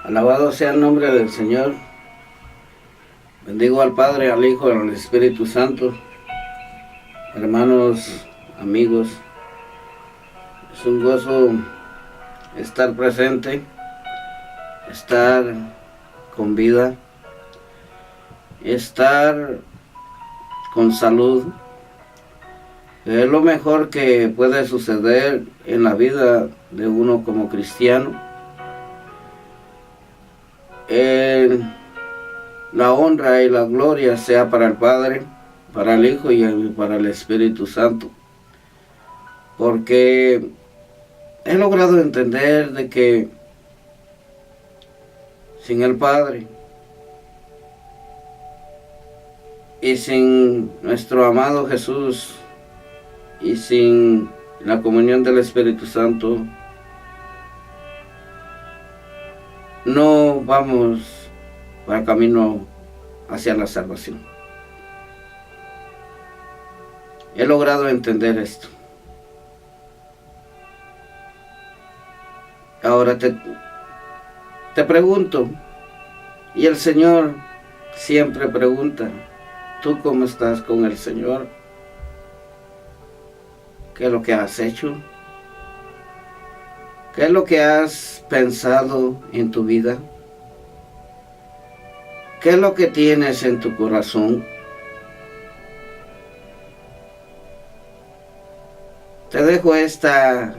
Alabado sea el nombre del Señor. Bendigo al Padre, al Hijo y al Espíritu Santo. Hermanos, amigos, es un gozo estar presente, estar con vida, estar con salud. Es lo mejor que puede suceder en la vida de uno como cristiano. La honra y la gloria sea para el Padre, para el Hijo y para el Espíritu Santo. Porque he logrado entender de que sin el Padre y sin nuestro amado Jesús y sin la comunión del Espíritu Santo, no vamos para camino hacia la salvación. He logrado entender esto. Ahora te pregunto, y el Señor siempre pregunta, ¿tú cómo estás con el Señor? ¿Qué es lo que has hecho? ¿Qué es lo que has pensado en tu vida? ¿Qué es lo que tienes en tu corazón? Te dejo esta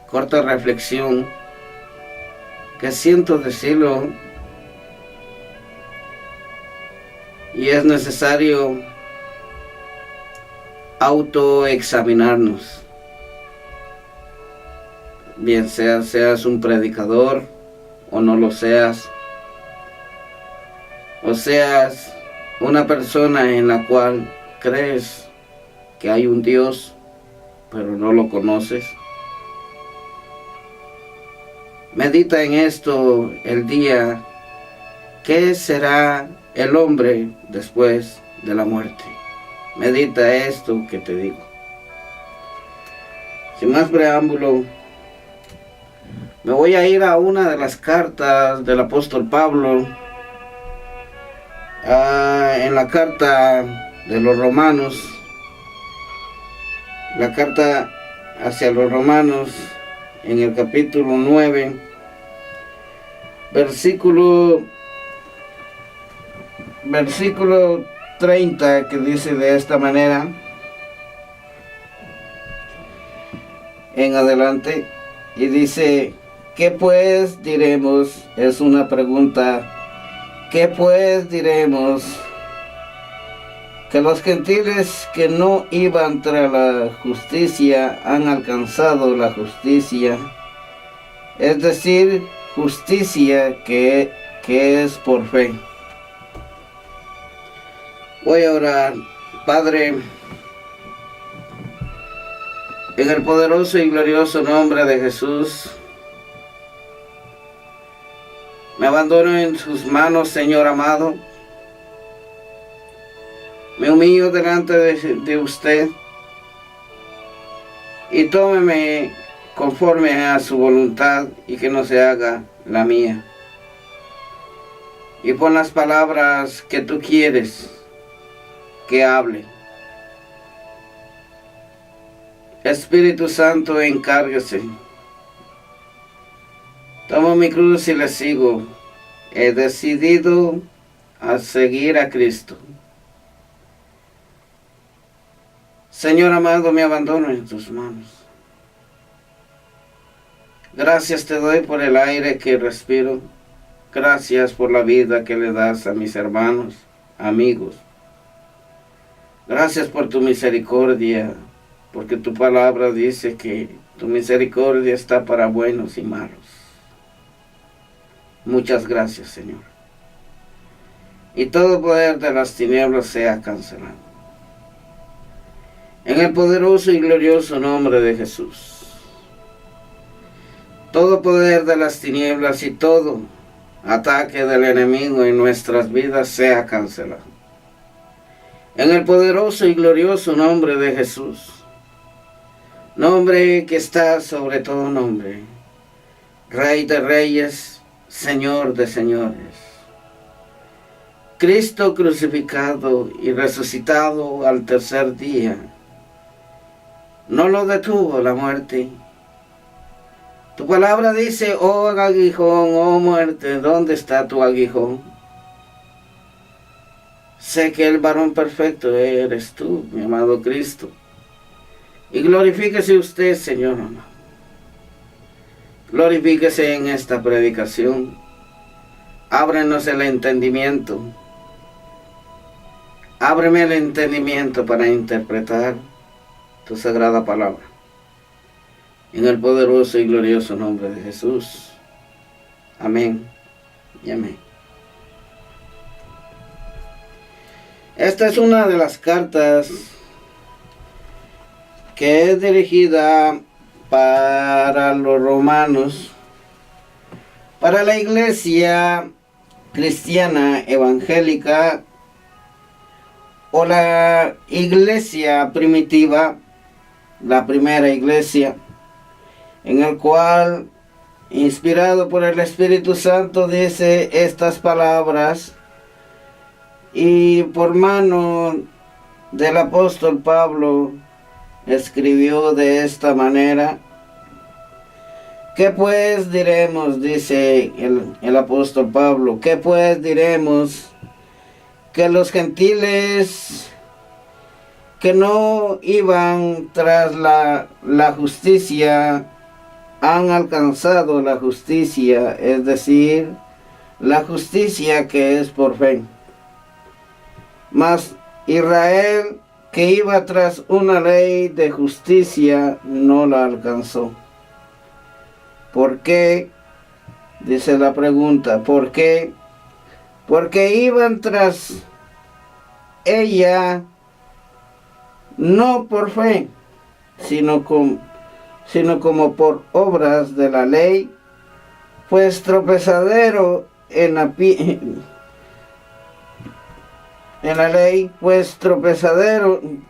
corta reflexión que siento decirlo y es necesario autoexaminarnos. Bien seas un predicador o no lo seas, o seas una persona en la cual crees que hay un Dios, pero no lo conoces. Medita en esto el día. ¿Qué será el hombre después de la muerte? Medita esto que te digo. Sin más preámbulo, me voy a ir a una de las cartas del apóstol Pablo, en la carta de los Romanos, la carta hacia los Romanos, en el capítulo 9, versículo 30, que dice de esta manera en adelante, y dice: ¿qué pues diremos? Es una pregunta. ¿Qué pues diremos? Que los gentiles que no iban tras la justicia han alcanzado la justicia, es decir, justicia que es por fe. Voy a orar. Padre, en el poderoso y glorioso nombre de Jesús, me abandono en sus manos, Señor amado. Me humillo delante de usted y tómeme conforme a su voluntad y que no se haga la mía. Y pon las palabras que tú quieres que hable. Espíritu Santo, encárguese. Tomo mi cruz y le sigo. He decidido a seguir a Cristo. Señor amado, me abandono en tus manos. Gracias te doy por el aire que respiro. Gracias por la vida que le das a mis hermanos, amigos. Gracias por tu misericordia, porque tu palabra dice que tu misericordia está para buenos y malos. Muchas gracias, Señor. Y todo poder de las tinieblas sea cancelado. En el poderoso y glorioso nombre de Jesús. Todo poder de las tinieblas y todo ataque del enemigo en nuestras vidas sea cancelado. En el poderoso y glorioso nombre de Jesús. Nombre que está sobre todo nombre. Rey de reyes, Señor de señores. Cristo crucificado y resucitado al tercer día. No lo detuvo la muerte. Tu palabra dice, oh aguijón, oh muerte, ¿dónde está tu aguijón? Sé que el varón perfecto eres tú, mi amado Cristo. Y glorifíquese usted, Señor amado. Glorifíquese en esta predicación. Ábrenos el entendimiento. Ábreme el entendimiento para interpretar tu sagrada palabra. En el poderoso y glorioso nombre de Jesús. Amén y amén. Esta es una de las cartas que es dirigida para los romanos, para la iglesia cristiana evangélica o la iglesia primitiva, la primera iglesia, en el cual, inspirado por el Espíritu Santo, dice estas palabras y por mano del apóstol Pablo escribió de esta manera. ¿Qué pues diremos? Dice el apóstol Pablo. ¿Qué pues diremos? Que los gentiles que no iban tras la justicia han alcanzado la justicia, es decir, la justicia que es por fe. Mas Israel, que iba tras una ley de justicia, no la alcanzó. ¿Por qué? Dice la pregunta, ¿por qué? Porque iban tras ella no por fe, sino como por obras de la ley, pues tropezadero en la ley, pues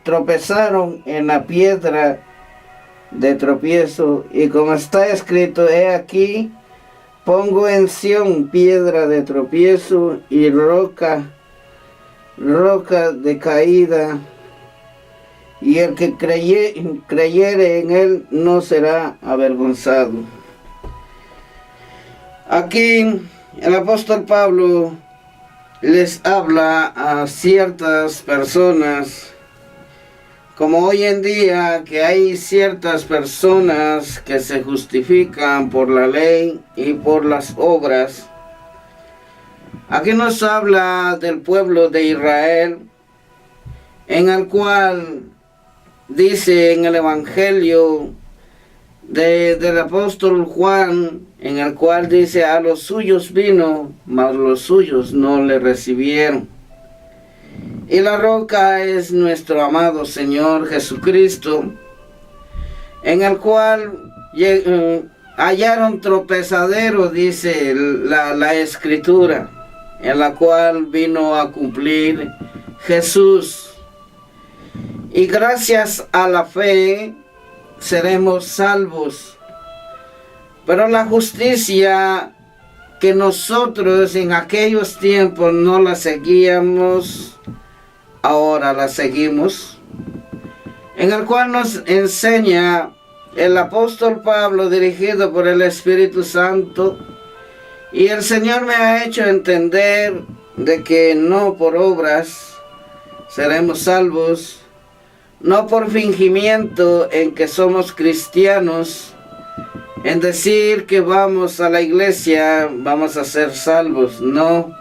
tropezaron en la piedra de tropiezo, y como está escrito, he aquí, pongo en Sión piedra de tropiezo y roca de caída, y el que creyere en él no será avergonzado. Aquí el apóstol Pablo les habla a ciertas personas, como hoy en día que hay ciertas personas que se justifican por la ley y por las obras. Aquí nos habla del pueblo de Israel, en el cual dice en el Evangelio del apóstol Juan, en el cual dice, a los suyos vino, mas los suyos no le recibieron. Y la roca es nuestro amado Señor Jesucristo, en el cual hallaron tropezadero, dice la Escritura, en la cual vino a cumplir Jesús. Y gracias a la fe seremos salvos. Pero la justicia que nosotros en aquellos tiempos no la seguíamos, ahora la seguimos, en el cual nos enseña el apóstol Pablo, dirigido por el Espíritu Santo, y el Señor me ha hecho entender de que no por obras seremos salvos, no por fingimiento en que somos cristianos, en decir que vamos a la iglesia, vamos a ser salvos. No,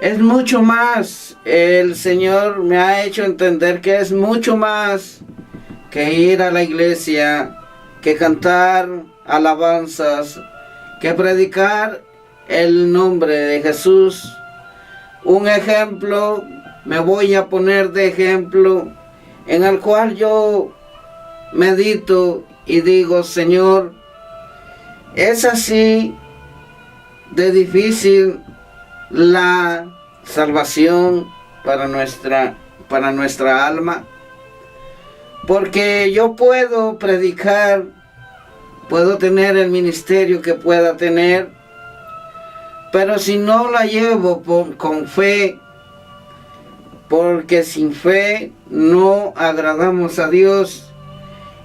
es mucho más. El Señor me ha hecho entender que es mucho más que ir a la iglesia, que cantar alabanzas, que predicar el nombre de Jesús. Un ejemplo, me voy a poner de ejemplo, en el cual yo medito y digo, Señor, es así de difícil la salvación para nuestra alma, porque yo puedo predicar, puedo tener el ministerio que pueda tener, Pero si no la llevo con fe, porque sin fe no agradamos a Dios,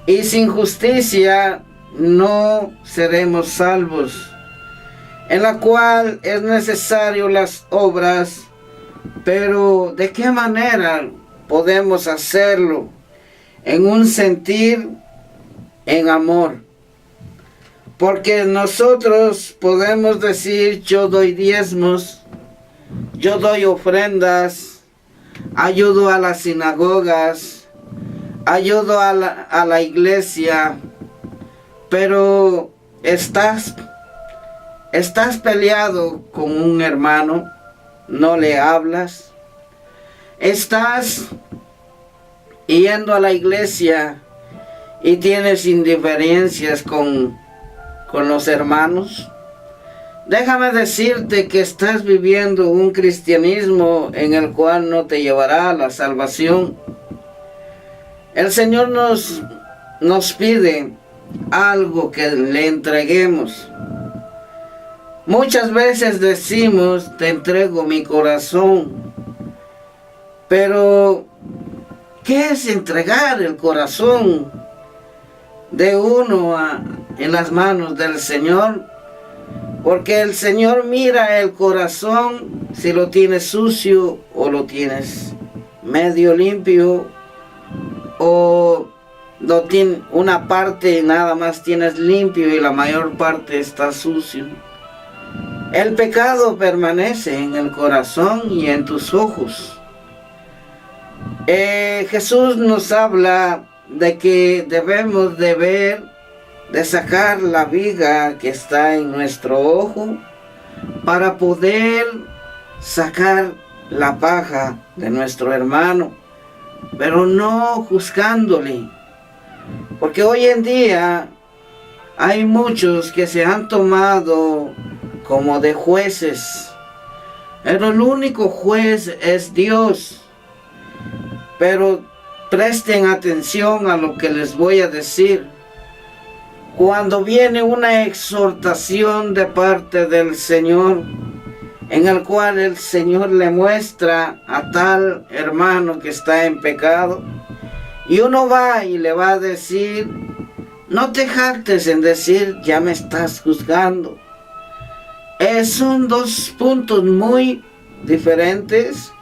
y sin justicia no seremos salvos, en la cual es necesario las obras. Pero ¿de qué manera podemos hacerlo? En un sentir, en amor. Porque nosotros podemos decir: yo doy diezmos, yo doy ofrendas, ayudo a las sinagogas, ayudo a la iglesia, pero estás peleado con un hermano, no le hablas. Estás yendo a la iglesia y tienes indiferencias con los hermanos. Déjame decirte que estás viviendo un cristianismo en el cual no te llevará a la salvación. El Señor nos pide algo que le entreguemos. Muchas veces decimos: te entrego mi corazón. Pero ¿qué es entregar el corazón de uno en las manos del Señor? Porque el Señor mira el corazón, si lo tienes sucio o lo tienes medio limpio, o lo tiene una parte nada más tienes limpio y la mayor parte está sucio. El pecado permanece en el corazón y en tus ojos. Jesús nos habla de que debemos de ver, de sacar la viga que está en nuestro ojo para poder sacar la paja de nuestro hermano, pero no juzgándole. Porque hoy en día hay muchos que se han tomado como de jueces, pero el único juez es Dios. Pero presten atención a lo que les voy a decir. Cuando viene una exhortación de parte del Señor, en el cual el Señor le muestra a tal hermano que está en pecado, y uno va y le va a decir: no te jactes en decir, ya me estás juzgando. Son dos puntos muy diferentes,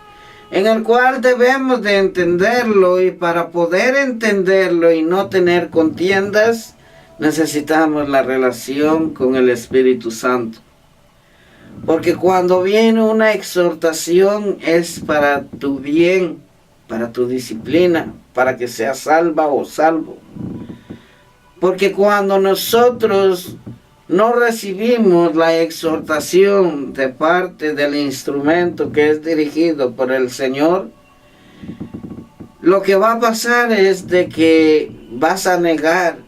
en el cual debemos de entenderlo, y para poder entenderlo y no tener contiendas, necesitamos la relación con el Espíritu Santo. Porque cuando viene una exhortación es para tu bien, para tu disciplina, para que seas salva o salvo. Porque cuando nosotros no recibimos la exhortación de parte del instrumento que es dirigido por el Señor, lo que va a pasar es de que vas a negar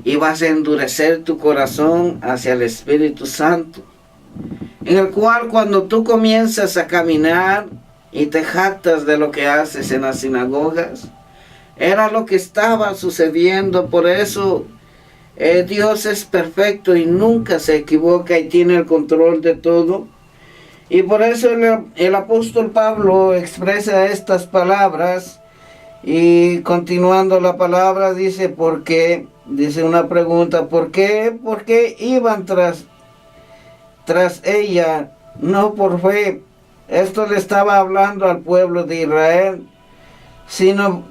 y vas a endurecer tu corazón hacia el Espíritu Santo, en el cual cuando tú comienzas a caminar y te jactas de lo que haces en las sinagogas, era lo que estaba sucediendo. Por eso Dios es perfecto y nunca se equivoca y tiene el control de todo. Y por eso el apóstol Pablo expresa estas palabras, y continuando la palabra dice: ¿por qué? Dice una pregunta: ¿por qué? ¿Por qué iban tras ella? No por fe. Esto le estaba hablando al pueblo de Israel, sino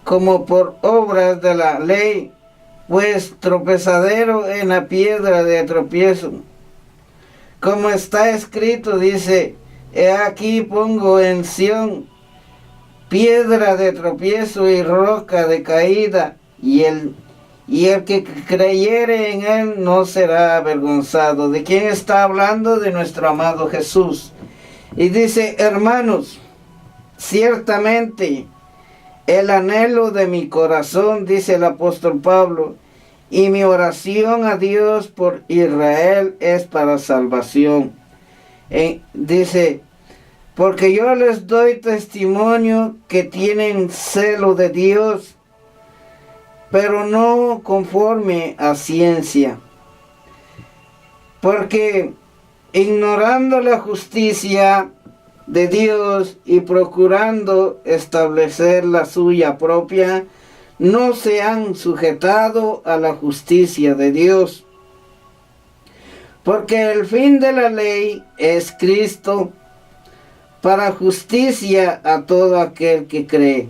como por obras de la ley, pues tropezadero en la piedra de tropiezo. Como está escrito, dice: he aquí pongo en Sión piedra de tropiezo y roca de caída, y el que creyere en él no será avergonzado. ¿De quién está hablando? De nuestro amado Jesús. Y dice: hermanos, ciertamente el anhelo de mi corazón, dice el apóstol Pablo, y mi oración a Dios por Israel es para salvación. Dice: porque yo les doy testimonio que tienen celo de Dios, pero no conforme a ciencia. Porque ignorando la justicia de Dios y procurando establecer la suya propia, no se han sujetado a la justicia de Dios. Porque el fin de la ley es Cristo, para justicia a todo aquel que cree.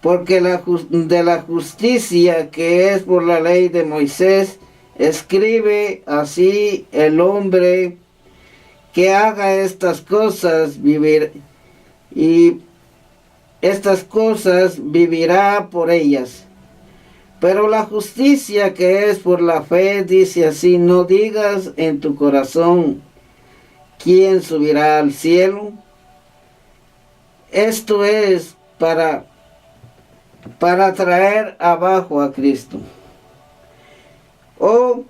Porque de la justicia que es por la ley de Moisés, escribe así: el hombre que haga estas cosas estas cosas vivirá por ellas. Pero la justicia que es por la fe dice así: no digas en tu corazón, ¿quién subirá al cielo? Esto es para traer abajo a Cristo. O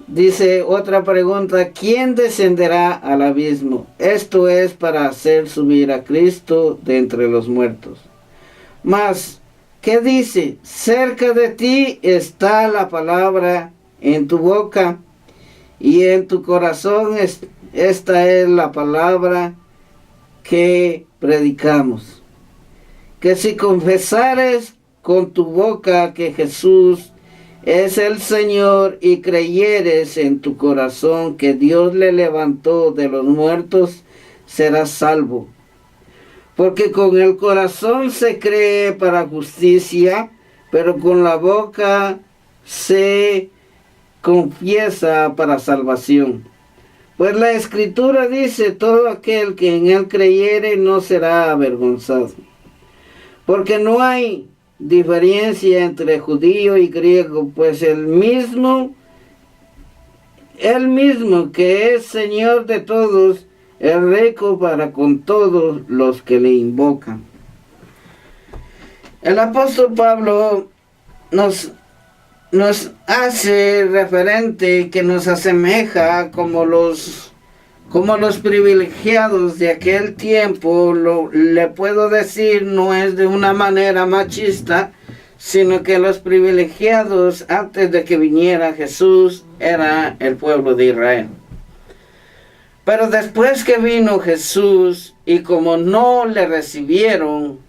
dice otra pregunta: ¿quién descenderá al abismo? Esto es para hacer subir a Cristo de entre los muertos. Mas, ¿qué dice? Cerca de ti está la palabra, en tu boca y en tu corazón. Esta es la palabra que predicamos. Que si confesares con tu boca que Jesús es el Señor y creyeres en tu corazón que Dios le levantó de los muertos, serás salvo. Porque con el corazón se cree para justicia, pero con la boca se confiesa para salvación. Pues la Escritura dice: todo aquel que en él creyere no será avergonzado. Porque no hay diferencia entre judío y griego, pues el mismo que es Señor de todos, es rico para con todos los que le invocan. El apóstol Pablo nos hace referente, que nos asemeja como los privilegiados de aquel tiempo. Le puedo decir, no es de una manera machista, sino que los privilegiados antes de que viniera Jesús era el pueblo de Israel. Pero después que vino Jesús, y como no le recibieron,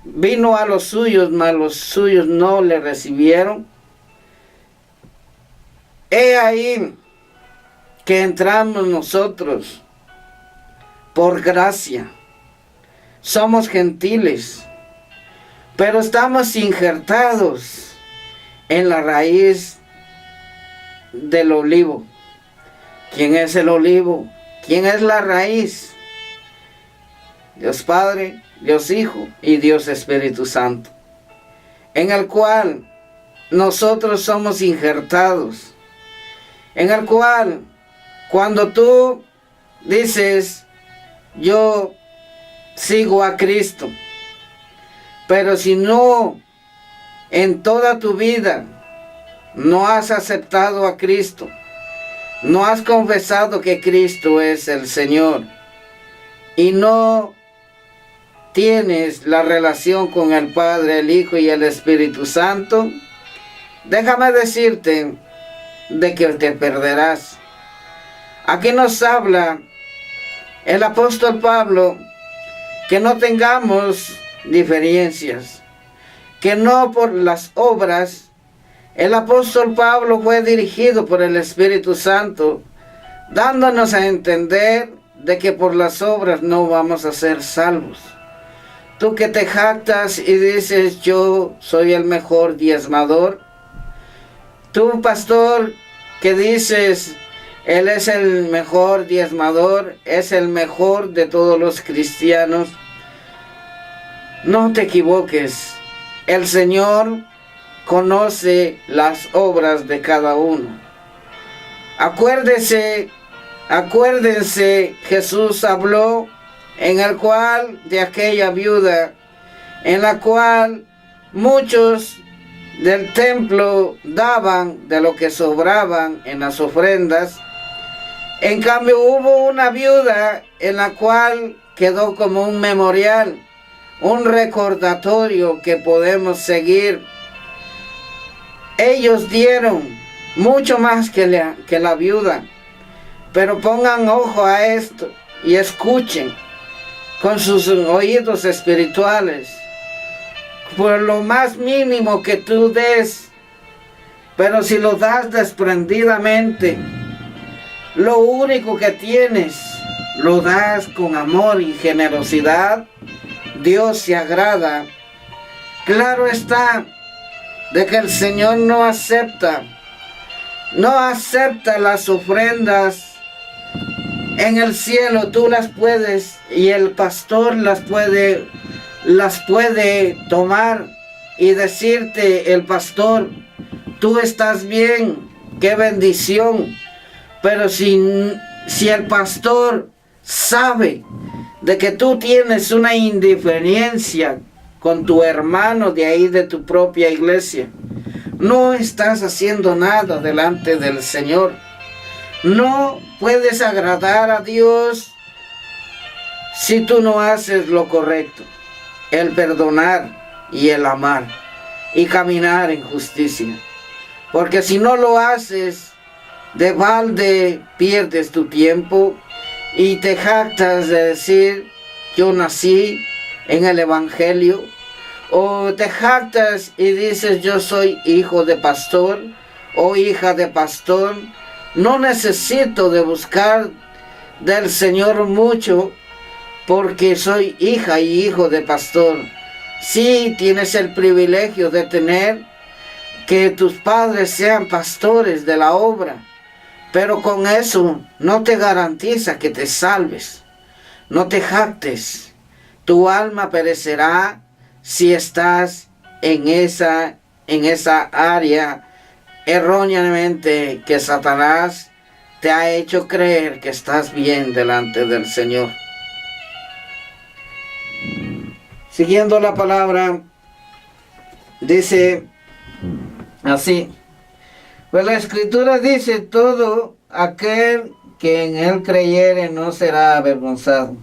vino a los suyos, mas los suyos no le recibieron. He ahí que entramos nosotros por gracia. Somos gentiles, pero estamos injertados en la raíz del olivo. ¿Quién es el olivo? ¿Quién es la raíz? Dios Padre, Dios Hijo y Dios Espíritu Santo, en el cual nosotros somos injertados, en el cual cuando tú dices: yo sigo a Cristo, pero si no, en toda tu vida no has aceptado a Cristo, no has confesado que Cristo es el Señor, y no tienes la relación con el Padre, el Hijo y el Espíritu Santo, déjame decirte de que te perderás. Aquí nos habla el apóstol Pablo que no tengamos diferencias, que no por las obras. El apóstol Pablo fue dirigido por el Espíritu Santo, dándonos a entender de que por las obras no vamos a ser salvos. Tú que te jactas y dices: yo soy el mejor diezmador. Tú, pastor, que dices: él es el mejor diezmador, es el mejor de todos los cristianos. No te equivoques. El Señor conoce las obras de cada uno. Acuérdense, Jesús habló en el cual de aquella viuda, en la cual muchos del templo daban de lo que sobraban en las ofrendas. En cambio hubo una viuda en la cual quedó como un memorial, un recordatorio que podemos seguir. Ellos dieron mucho más que la viuda, Pero pongan ojo a esto y escuchen con sus oídos espirituales. Por lo más mínimo que tú des, pero si lo das desprendidamente, lo único que tienes, lo das con amor y generosidad, Dios se agrada. Claro está de que el Señor no acepta las ofrendas en el cielo. Tú las puedes, y el pastor las puede tomar y decirte, el pastor, tú estás bien, qué bendición. Pero si el pastor sabe de que tú tienes una indiferencia con tu hermano de ahí de tu propia iglesia, no estás haciendo nada delante del Señor. No puedes agradar a Dios si tú no haces lo correcto, el perdonar y el amar y caminar en justicia. Porque si no lo haces, de balde pierdes tu tiempo y te jactas de decir, yo nací en el Evangelio, o te jactas y dices, yo soy hijo de pastor o hija de pastor. No necesito de buscar del Señor mucho, porque soy hija y hijo de pastor. Sí, tienes el privilegio de tener que tus padres sean pastores de la obra, pero con eso no te garantiza que te salves. No te jactes. Tu alma perecerá si estás en esa área erróneamente que Satanás te ha hecho creer que estás bien delante del Señor. Siguiendo la palabra, dice así: pues la Escritura dice, todo aquel que en él creyere no será avergonzado.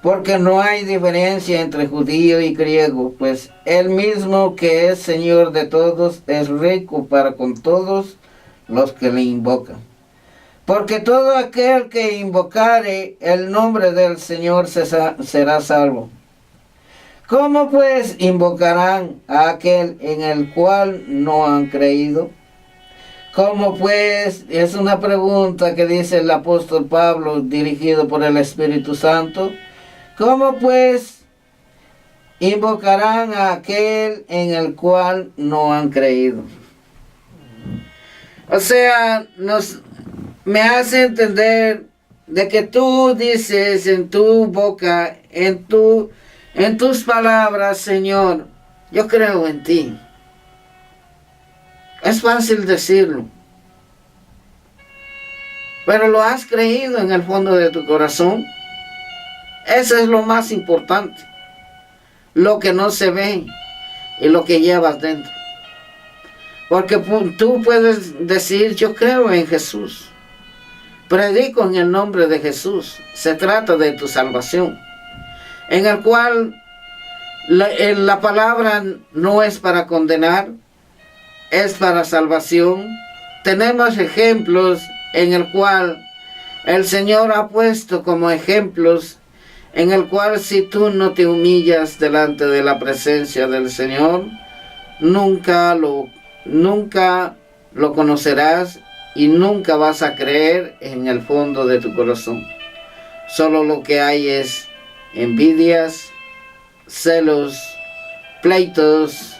Porque no hay diferencia entre judío y griego, pues él mismo que es Señor de todos es rico para con todos los que le invocan. Porque todo aquel que invocare el nombre del Señor será salvo. ¿Cómo pues invocarán a aquel en el cual no han creído? ¿Cómo pues? Es una pregunta que dice el apóstol Pablo, dirigido por el Espíritu Santo. ¿Cómo pues invocarán a aquel en el cual no han creído? O sea, me hace entender de que tú dices en tu boca, en tus palabras, Señor, yo creo en ti. Es fácil decirlo, pero ¿lo has creído en el fondo de tu corazón? Eso es lo más importante, lo que no se ve y lo que llevas dentro. Porque tú puedes decir, yo creo en Jesús, predico en el nombre de Jesús, se trata de tu salvación, en el cual la palabra no es para condenar, es para salvación. Tenemos ejemplos en el cual el Señor ha puesto como ejemplos, en el cual si tú no te humillas delante de la presencia del Señor, nunca lo conocerás y nunca vas a creer en el fondo de tu corazón. Solo lo que hay es envidias, celos, pleitos,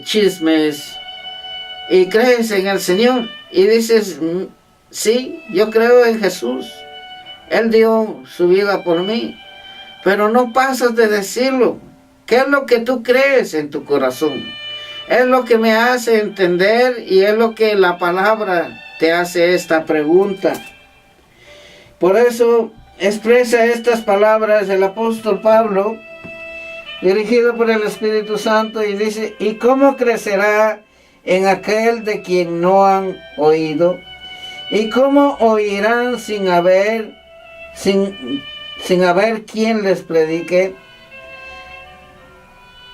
chismes, y crees en el Señor y dices, sí, yo creo en Jesús, Él dio su vida por mí, pero no pasas de decirlo. ¿Qué es lo que tú crees en tu corazón? Es lo que me hace entender y es lo que la palabra te hace esta pregunta. Por eso expresa estas palabras el apóstol Pablo, dirigido por el Espíritu Santo, y dice, ¿y cómo crecerá en aquel de quien no han oído? ¿Y cómo oirán sin haber quien les predique?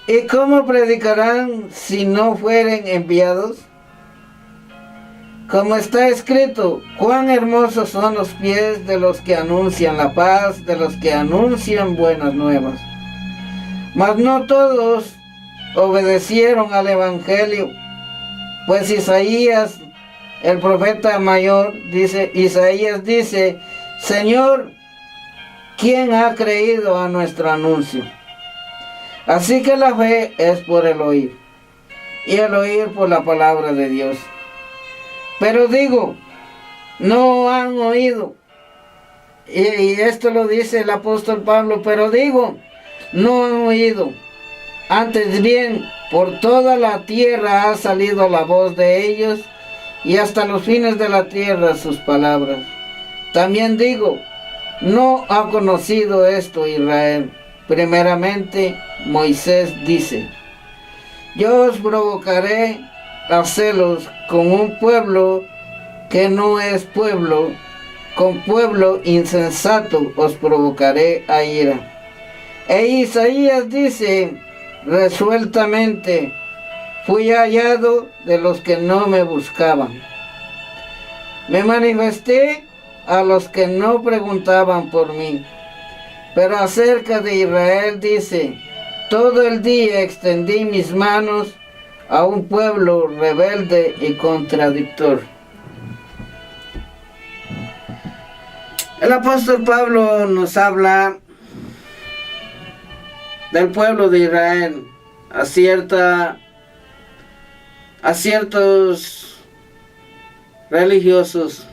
¿Y cómo predicarán si no fueren enviados? Como está escrito, cuán hermosos son los pies de los que anuncian la paz, de los que anuncian buenas nuevas. Mas no todos obedecieron al Evangelio, pues Isaías, el profeta mayor, Isaías dice, Señor, ¿quién ha creído a nuestro anuncio? Así que la fe es por el oír, y el oír por la palabra de Dios. Pero digo, no han oído. Y esto lo dice el apóstol Pablo, pero digo, no han oído. Antes bien, por toda la tierra ha salido la voz de ellos, y hasta los fines de la tierra sus palabras. También digo, no ha conocido esto Israel. Primeramente, Moisés dice, yo os provocaré a celos con un pueblo que no es pueblo, con pueblo insensato os provocaré a ira. E Isaías dice resueltamente, fui hallado de los que no me buscaban. Me manifesté a los que no preguntaban por mí. Pero acerca de Israel dice, todo el día extendí mis manos a un pueblo rebelde y contradictor. El apóstol Pablo nos habla del pueblo de Israel, a ciertos religiosos.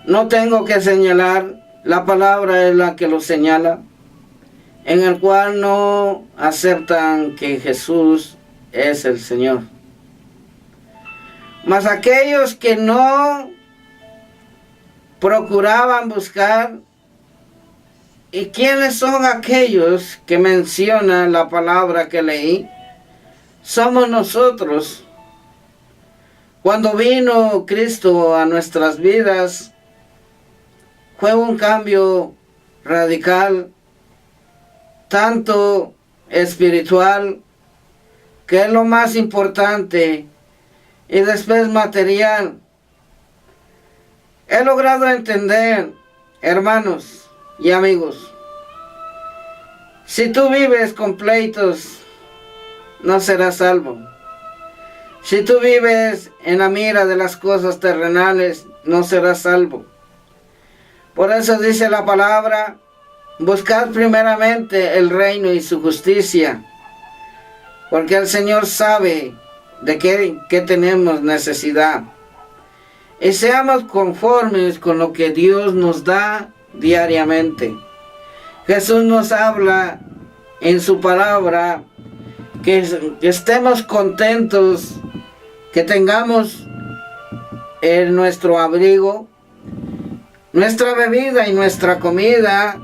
No tengo que señalar, la palabra es la que lo señala, en el cual no aceptan que Jesús es el Señor. Mas aquellos que no procuraban buscar, ¿y quiénes son aquellos que menciona la palabra que leí? Somos nosotros. Cuando vino Cristo a nuestras vidas, fue un cambio radical, tanto espiritual, que es lo más importante, y después material. He logrado entender, hermanos y amigos, si tú vives con pleitos, no serás salvo. Si tú vives en la mira de las cosas terrenales, no serás salvo. Por eso dice la palabra, buscad primeramente el reino y su justicia, porque el Señor sabe de qué tenemos necesidad. Y seamos conformes con lo que Dios nos da diariamente. Jesús nos habla en su palabra que estemos contentos, que tengamos en nuestro abrigo, nuestra bebida y nuestra comida.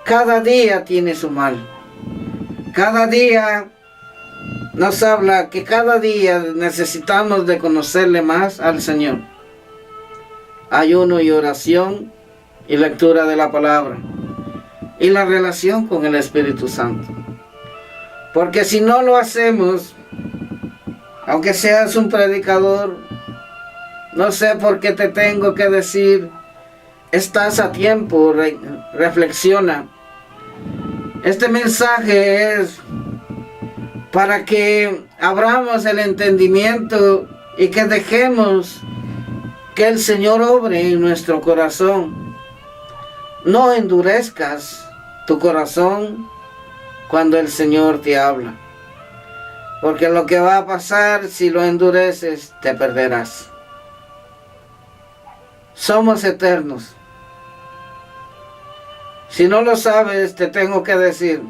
Cada día tiene su mal. Cada día nos habla que cada día necesitamos de conocerle más al Señor. Ayuno y oración y lectura de la palabra. Y la relación con el Espíritu Santo. Porque si no lo hacemos, aunque seas un predicador, no sé por qué te tengo que decir, estás a tiempo, reflexiona. Este mensaje es para que abramos el entendimiento y que dejemos que el Señor obre en nuestro corazón. No endurezcas tu corazón cuando el Señor te habla, porque lo que va a pasar si lo endureces, te perderás. Somos eternos. Si no lo sabes, te tengo que decir,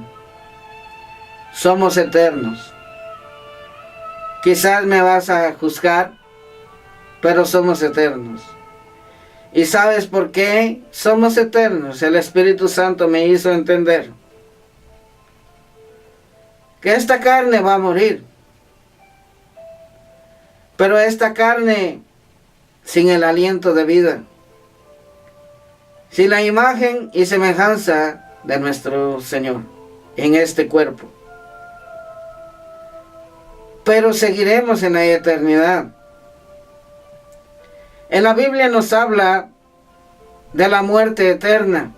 somos eternos. Quizás me vas a juzgar, pero somos eternos. ¿Y sabes por qué somos eternos? El Espíritu Santo me hizo entender que esta carne va a morir, pero esta carne sin el aliento de vida, sin la imagen y semejanza de nuestro Señor en este cuerpo. Pero seguiremos en la eternidad. En la Biblia nos habla de la muerte eterna.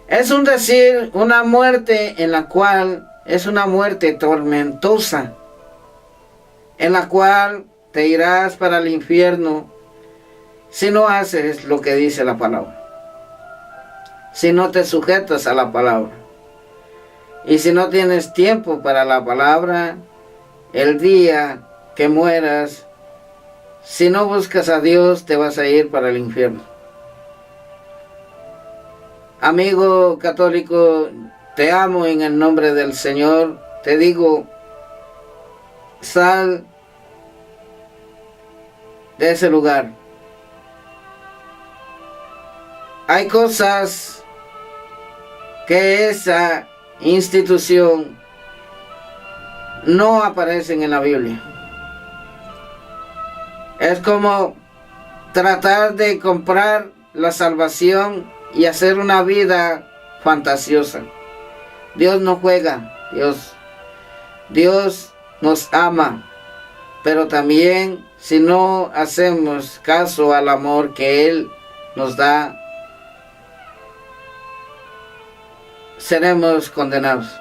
Es un decir, una muerte en la cual es una muerte tormentosa, en la cual te irás para el infierno si no haces lo que dice la palabra, si no te sujetas a la palabra, y si no tienes tiempo para la palabra, el día que mueras, si no buscas a Dios, te vas a ir para el infierno. Amigo católico, te amo en el nombre del Señor. Te digo, sal de ese lugar. Hay cosas que esa institución no aparecen en la Biblia. Es como tratar de comprar la salvación y hacer una vida fantasiosa. Dios no juega, Dios nos ama, pero también si no hacemos caso al amor que Él nos da, seremos condenados.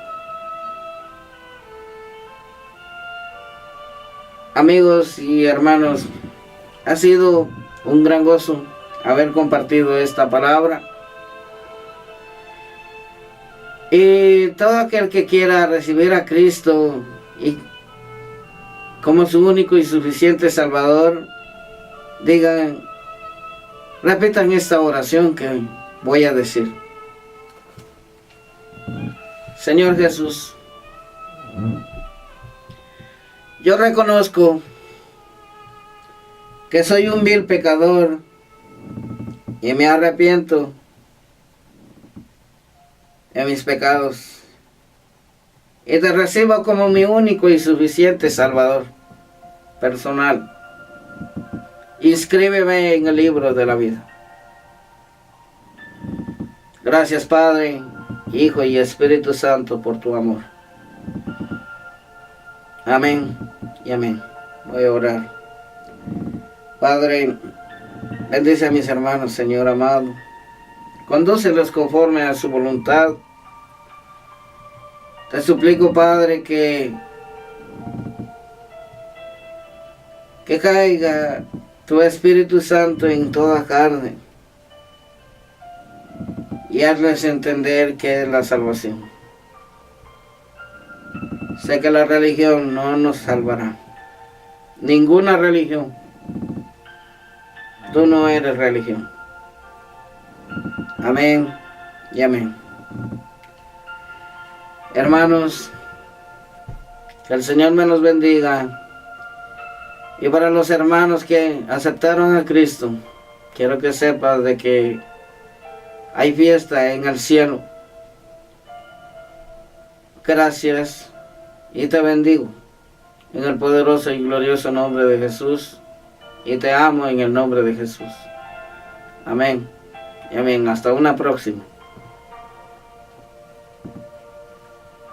Amigos y hermanos, ha sido un gran gozo haber compartido esta palabra. Y todo aquel que quiera recibir a Cristo y como su único y suficiente Salvador, repitan esta oración que voy a decir. Señor Jesús, yo reconozco que soy un vil pecador y me arrepiento de mis pecados y te recibo como mi único y suficiente Salvador personal. Inscríbeme en el libro de la vida. Gracias, Padre, Hijo y Espíritu Santo, por tu amor. Amén y amén. Voy a orar. Padre, bendice a mis hermanos, Señor amado. Condúcelos conforme a su voluntad. Te suplico, Padre, que caiga tu Espíritu Santo en toda carne y hazles entender qué es la salvación. Sé que la religión no nos salvará. Ninguna religión. Tú no eres religión. Amén y amén. Hermanos, que el Señor me los bendiga. Y para los hermanos que aceptaron a Cristo, quiero que sepas de que hay fiesta en el cielo. Gracias y te bendigo en el poderoso y glorioso nombre de Jesús. Y te amo en el nombre de Jesús. Amén y amén. Hasta una próxima.